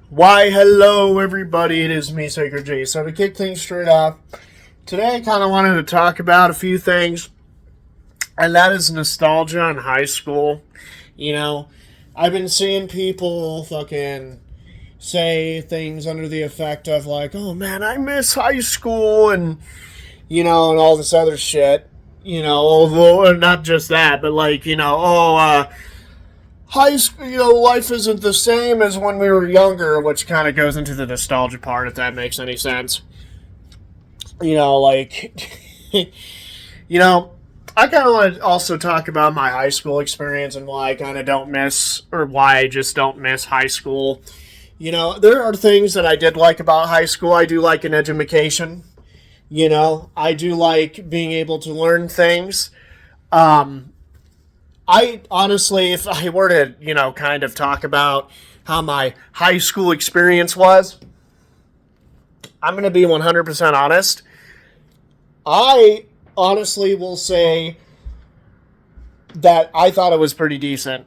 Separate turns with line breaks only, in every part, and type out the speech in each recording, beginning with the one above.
Why, hello everybody, it is me, Sacred J. So to kick things straight off, today I kind of wanted to talk about a few things, and that is nostalgia in high school. You know, I've been seeing people fucking say things under the effect of like, oh man, I miss high school, and all this other shit. Although, not just that, but like, high school, life isn't the same as when we were younger, which kind of goes into the nostalgia part, if that makes any sense. You know, like, I kind of want to also talk about my high school experience and why I kind of don't miss, or why I just don't miss high school. There are things that I did like about high school. I do like an education. I do like being able to learn things. I honestly, if I were to, kind of talk about how my high school experience was, I'm going to be 100% honest. I honestly will say that I thought it was pretty decent.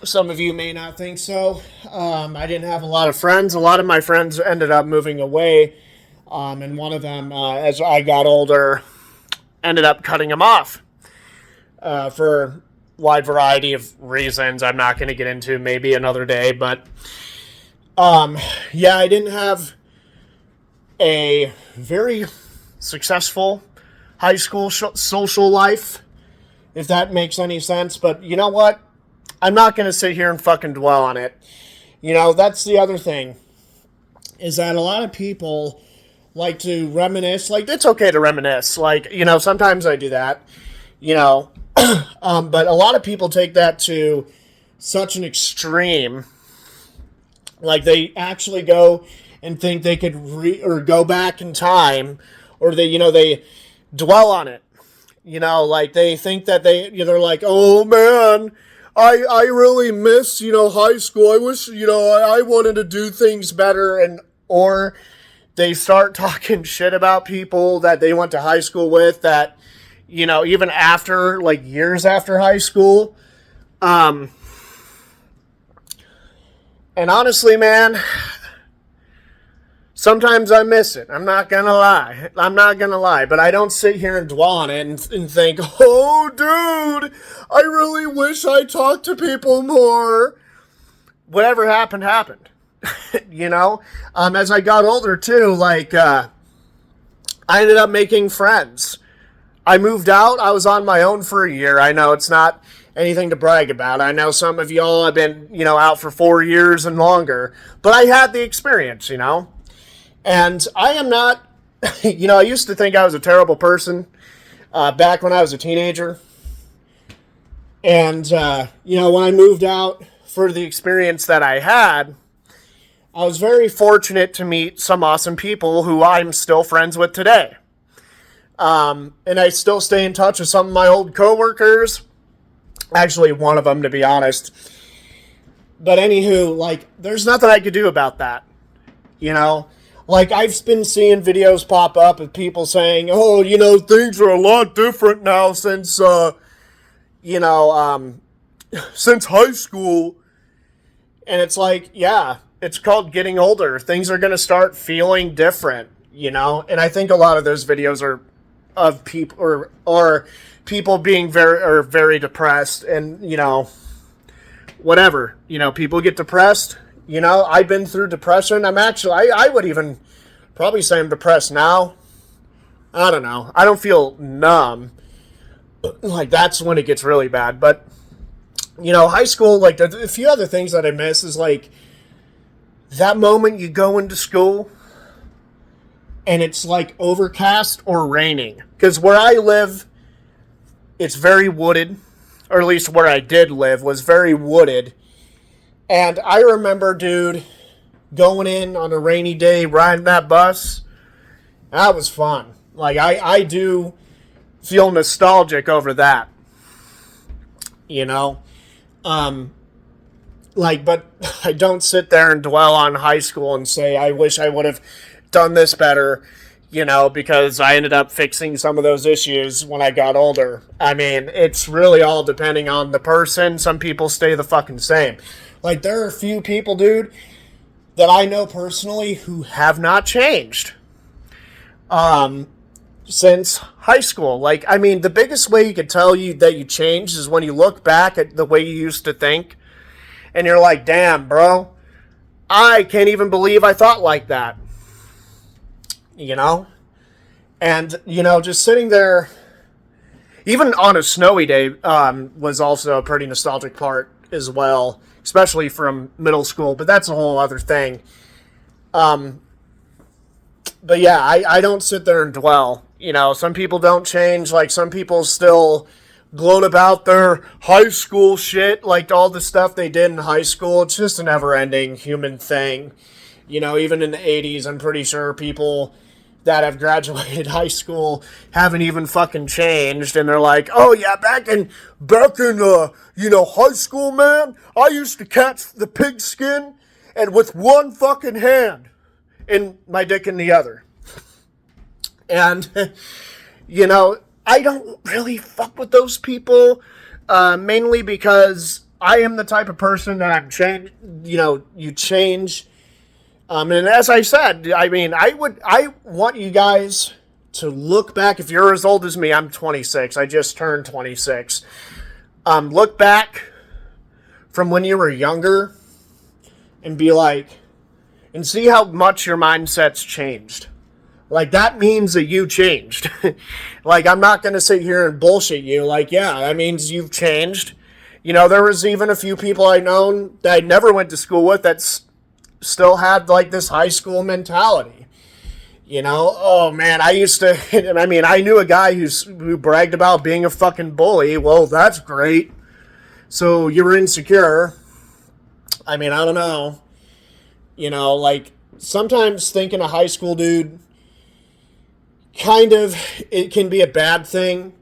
Some of you may not think so. I didn't have a lot of friends. A lot of my friends ended up moving away. And one of them, as I got older, ended up cutting them off for wide variety of reasons I'm not going to get into maybe another day, but I didn't have a very successful high school social life, if that makes any sense. But you know what? I'm not going to sit here and fucking dwell on it. That's the other thing, is that a lot of people like to reminisce. Like, it's okay to reminisce. Like, sometimes I do that, but a lot of people take that to such an extreme. Like, they actually go and think they could or go back in time, or they dwell on it. Like, they think that they're like, oh man, I really miss, high school. I wish, I wanted to do things better, or they start talking shit about people that they went to high school with that, even after, like, years after high school. And honestly, man, sometimes I miss it. I'm not gonna lie. But I don't sit here and dwell on it and think, oh, dude, I really wish I talked to people more. Whatever happened, happened. As I got older, too, like, I ended up making friends. I moved out. I was on my own for a year. I know it's not anything to brag about. I know some of y'all have been, out for 4 years and longer. But I had the experience, And I am not, I used to think I was a terrible person back when I was a teenager. And, when I moved out for the experience that I had, I was very fortunate to meet some awesome people who I'm still friends with today. And I still stay in touch with some of my old coworkers. Actually, one of them, to be honest. But anywho, like, there's nothing I could do about that. Like, I've been seeing videos pop up of people saying, oh, things are a lot different now since since high school. And it's like, yeah, it's called getting older. Things are going to start feeling different, And I think a lot of those videos are of people or people being very depressed, and whatever. People get depressed. I've been through depression. I would even probably say I'm depressed now. I don't know. I don't feel numb. Like, that's when it gets really bad. But high school, like, a few other things that I miss is like that moment you go into school and it's like overcast or raining. Because where I live, it's very wooded, or at least where I did live was very wooded. And I remember, dude, going in on a rainy day, riding that bus. That was fun. Like, I do feel nostalgic over that. But I don't sit there and dwell on high school and say, I wish I would have done this better, because I ended up fixing some of those issues when I got older. I mean, it's really all depending on the person. Some people stay the fucking same. Like, there are a few people, dude, that I know personally who have not changed since high school. Like, I mean, the biggest way you could tell you that you changed is when you look back at the way you used to think, and you're like, damn, bro, I can't even believe I thought like that. You know? And, you know, just sitting there, even on a snowy day, was also a pretty nostalgic part as well, especially from middle school, but that's a whole other thing. But yeah, I don't sit there and dwell. You know, some people don't change. Like, some people still gloat about their high school shit, like all the stuff they did in high school. It's just a never-ending human thing. You know, even in the 80s, I'm pretty sure people that have graduated high school haven't even fucking changed, and they're like, oh yeah, back in high school, man, I used to catch the pigskin and with one fucking hand and my dick in the other. And you know, I don't really fuck with those people, mainly because I am the type of person that you change. And as I said, I mean, I want you guys to look back. If you're as old as me, I'm 26. I just turned 26. Look back from when you were younger and be like, and see how much your mindset's changed. Like, that means that you changed. Like, I'm not going to sit here and bullshit you. Like, yeah, that means you've changed. You know, there was even a few people I known that I never went to school with that's still had like this high school mentality. You know, oh man, I knew a guy who bragged about being a fucking bully. Well, that's great. So you're insecure. I mean, I don't know. You know, like, sometimes thinking a high school dude, it can be a bad thing.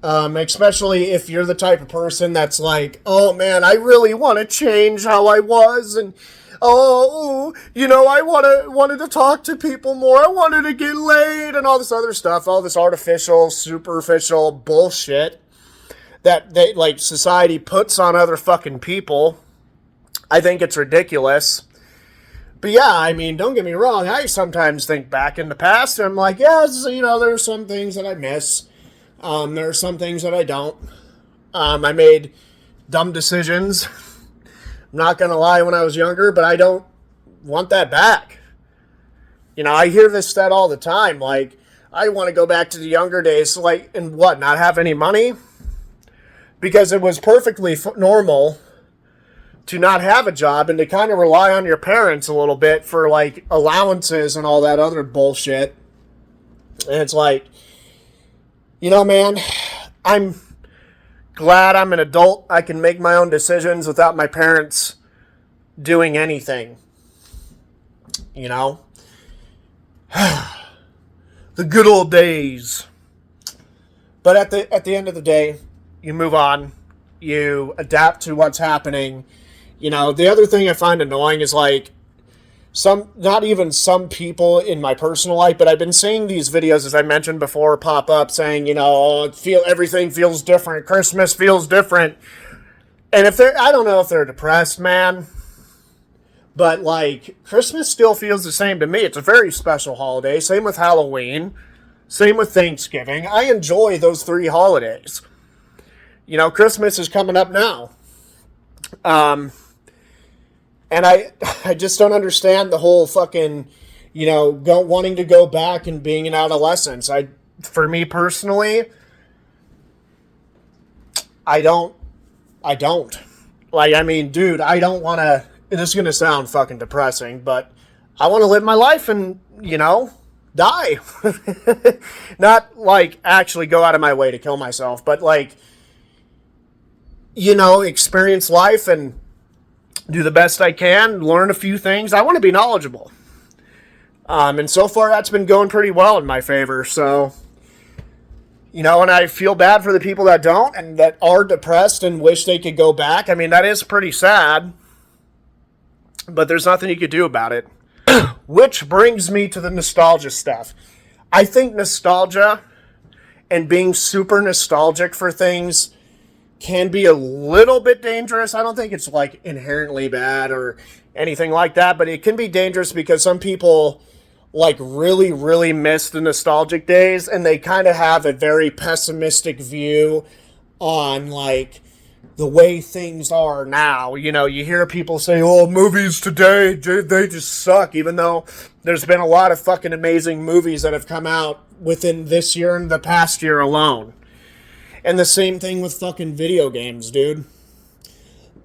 Especially if you're the type of person that's like, oh man, I really want to change how I was, and oh, you know, I wanted to talk to people more. I wanted to get laid and all this other stuff, all this artificial, superficial bullshit that society puts on other fucking people. I think it's ridiculous. But yeah, I mean, don't get me wrong. I sometimes think back in the past and I'm like, yes, you know, there are some things that I miss. There are some things that I don't. I made dumb decisions. I'm not going to lie, when I was younger, but I don't want that back. You know, I hear this said all the time, like, I want to go back to the younger days, like, and what, not have any money? Because it was perfectly normal to not have a job and to kind of rely on your parents a little bit for, like, allowances and all that other bullshit. And it's like, you know, man, I'm glad I'm an adult. I can make my own decisions without my parents doing anything. You know? The good old days. But at the end of the day, you move on. You adapt to what's happening. You know, the other thing I find annoying is, like, not even some people in my personal life, but I've been seeing these videos, as I mentioned before, pop up saying, you know, everything feels different. Christmas feels different. And I don't know if they're depressed, man, but, like, Christmas still feels the same to me. It's a very special holiday. Same with Halloween. Same with Thanksgiving. I enjoy those 3 holidays. You know, Christmas is coming up now. And I just don't understand the whole fucking, you know, wanting to go back and being an adolescent. For me personally, I don't. Like, I mean, dude, I don't want to, this is going to sound fucking depressing, but I want to live my life and, you know, die. Not, like, actually go out of my way to kill myself, but, like, you know, experience life and do the best I can, learn a few things. I want to be knowledgeable. And so far, that's been going pretty well in my favor. So, you know, and I feel bad for the people that don't and that are depressed and wish they could go back. I mean, that is pretty sad. But there's nothing you could do about it. Which brings me to the nostalgia stuff. I think nostalgia and being super nostalgic for things can be a little bit dangerous. I don't think it's like inherently bad or anything like that, but it can be dangerous because some people like really, really miss the nostalgic days and they kind of have a very pessimistic view on like the way things are now. You know, you hear people say, oh, movies today, they just suck, even though there's been a lot of fucking amazing movies that have come out within this year and the past year alone. And the same thing with fucking video games, dude.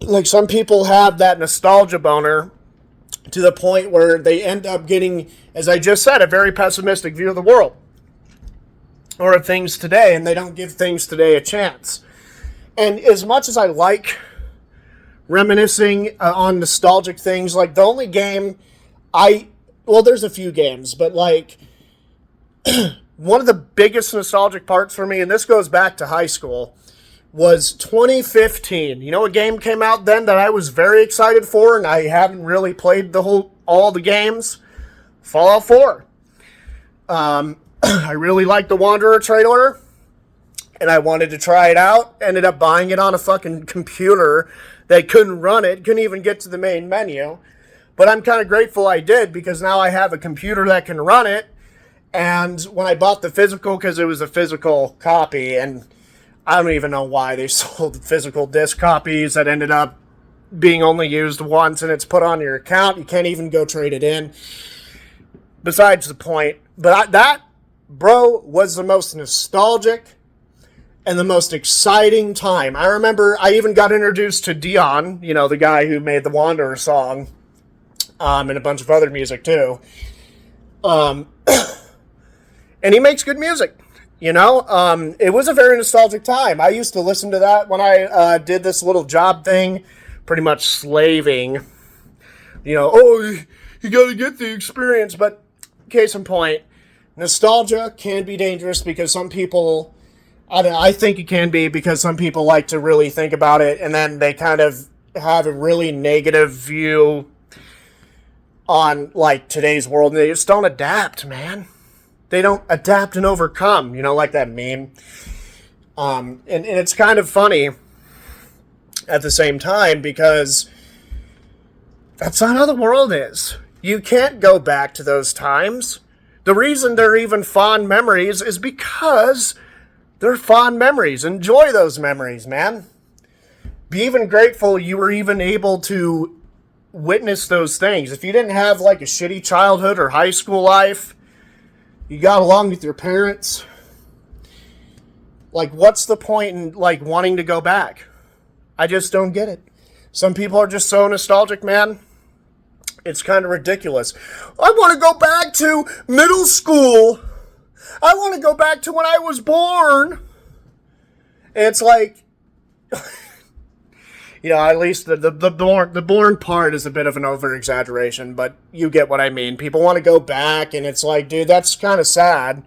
Like, some people have that nostalgia boner to the point where they end up getting, as I just said, a very pessimistic view of the world or of things today, and they don't give things today a chance. And as much as I like reminiscing on nostalgic things, like the only game well, there's a few games, but like one of the biggest nostalgic parts for me, and this goes back to high school, was 2015. You know, a game came out then that I was very excited for, and I haven't really played all the games. Fallout 4. I really liked the Wanderer trade order, and I wanted to try it out. Ended up buying it on a fucking computer that couldn't run it, couldn't even get to the main menu. But I'm kind of grateful I did, because now I have a computer that can run it. And when I bought the physical, because it was a physical copy, and I don't even know why they sold physical disc copies that ended up being only used once, and it's put on your account. You can't even go trade it in. Besides the point. But that, bro, was the most nostalgic and the most exciting time. I remember I even got introduced to Dion, you know, the guy who made the Wanderer song, and a bunch of other music too. And he makes good music. You know, it was a very nostalgic time. I used to listen to that when I did this little job thing, pretty much slaving. You know, oh, you got to get the experience. But case in point, nostalgia can be dangerous because some people, I think it can be because some people like to really think about it, and then they kind of have a really negative view on like today's world, and they just don't adapt, man. They don't adapt and overcome, you know, like that meme. And it's kind of funny at the same time, because that's not how the world is. You can't go back to those times. The reason they're even fond memories is because they're fond memories. Enjoy those memories, man. Be even grateful you were even able to witness those things. If you didn't have like a shitty childhood or high school life, you got along with your parents, like, what's the point in like wanting to go back? I just don't get it. Some people are just so nostalgic, man. It's kind of ridiculous. I want to go back to middle school. I want to go back to when I was born. And it's like, you know, at least the born part is a bit of an over-exaggeration, but you get what I mean. People want to go back, and it's like, dude, that's kind of sad.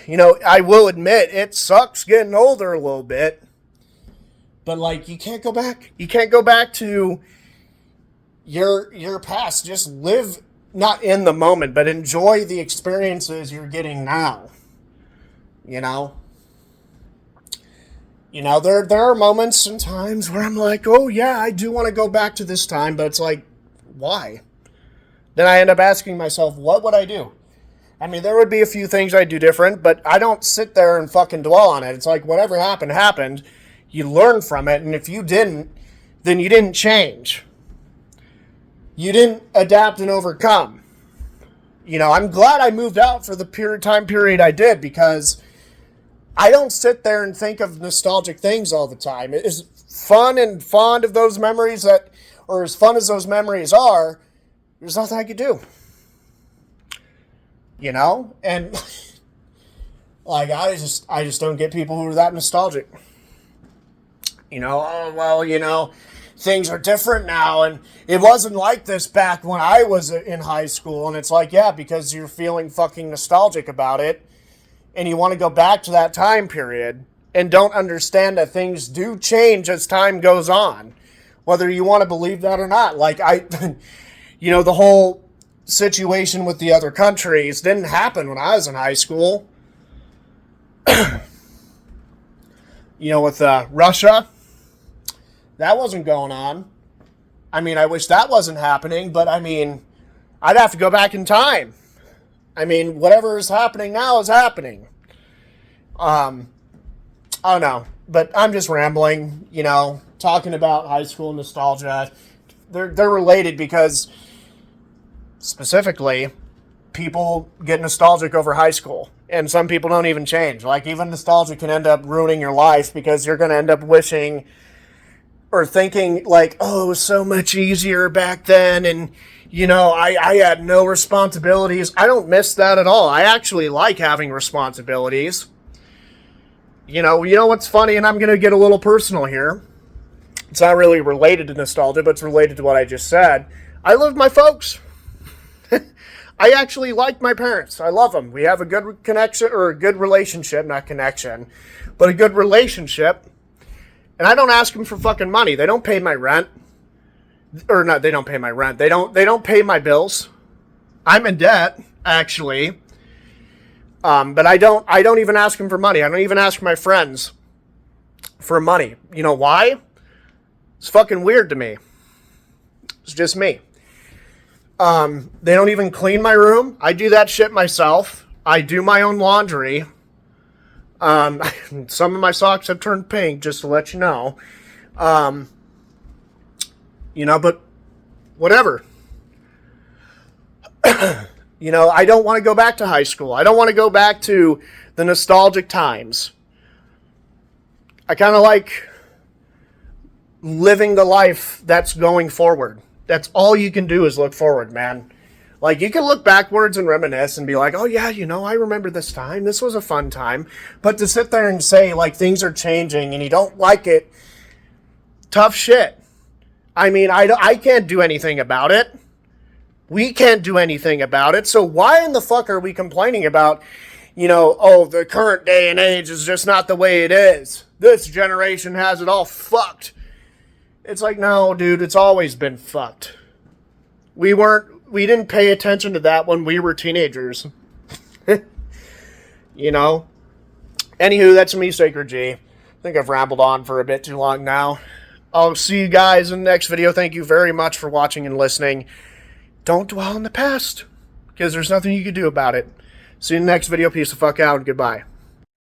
You know, I will admit, it sucks getting older a little bit. But, like, you can't go back. You can't go back to your past. Just live, not in the moment, but enjoy the experiences you're getting now. You know? You know, there are moments and times where I'm like, oh, yeah, I do want to go back to this time, but it's like, why? Then I end up asking myself, what would I do? I mean, there would be a few things I'd do different, but I don't sit there and fucking dwell on it. It's like, whatever happened, happened. You learn from it, and if you didn't, then you didn't change. You didn't adapt and overcome. You know, I'm glad I moved out for the time period I did, because I don't sit there and think of nostalgic things all the time. It is fun and fond of those memories or as fun as those memories are, there's nothing I could do. You know? And like, I just don't get people who are that nostalgic. You know, oh, well, you know, things are different now, and it wasn't like this back when I was in high school. And it's like, yeah, because you're feeling fucking nostalgic about it, and you want to go back to that time period, and don't understand that things do change as time goes on, whether you want to believe that or not. Like, you know, the whole situation with the other countries didn't happen when I was in high school. with Russia. That wasn't going on. I mean, I wish that wasn't happening, but I mean, I'd have to go back in time. I mean, whatever is happening now is happening. I don't know, but I'm just rambling, talking about high school nostalgia. They're related because specifically people get nostalgic over high school, and some people don't even change. Like, even nostalgia can end up ruining your life because you're going to end up wishing or thinking like, oh, it was so much easier back then, and I had no responsibilities. I don't miss that at all. I actually like having responsibilities. You know what's funny, and I'm going to get a little personal here. It's not really related to nostalgia, but it's related to what I just said. I live with my folks. I actually like my parents. I love them. We have a good connection, or a good relationship, not connection, but a good relationship. And I don't ask them for fucking money. They don't pay my rent. Or no, they don't pay my rent. They don't pay my bills. I'm in debt, actually. But I don't even ask them for money. I don't even ask my friends for money. You know why? It's fucking weird to me. It's just me. They don't even clean my room. I do that shit myself. I do my own laundry. Some of my socks have turned pink, just to let you know. But whatever. I don't want to go back to high school. I don't want to go back to the nostalgic times. I kind of like living the life that's going forward. That's all you can do is look forward, man. Like, you can look backwards and reminisce and be like, oh yeah, I remember this time. This was a fun time. But to sit there and say, like, things are changing and you don't like it, tough shit. I mean, I can't do anything about it. We can't do anything about it. So why in the fuck are we complaining about, the current day and age is just not the way it is. This generation has it all fucked. It's like, no, dude, it's always been fucked. We didn't pay attention to that when we were teenagers. Anywho, that's me, Sacred G. I think I've rambled on for a bit too long now. I'll see you guys in the next video. Thank you very much for watching and listening. Don't dwell on the past, because there's nothing you can do about it. See you in the next video. Peace the fuck out, and goodbye.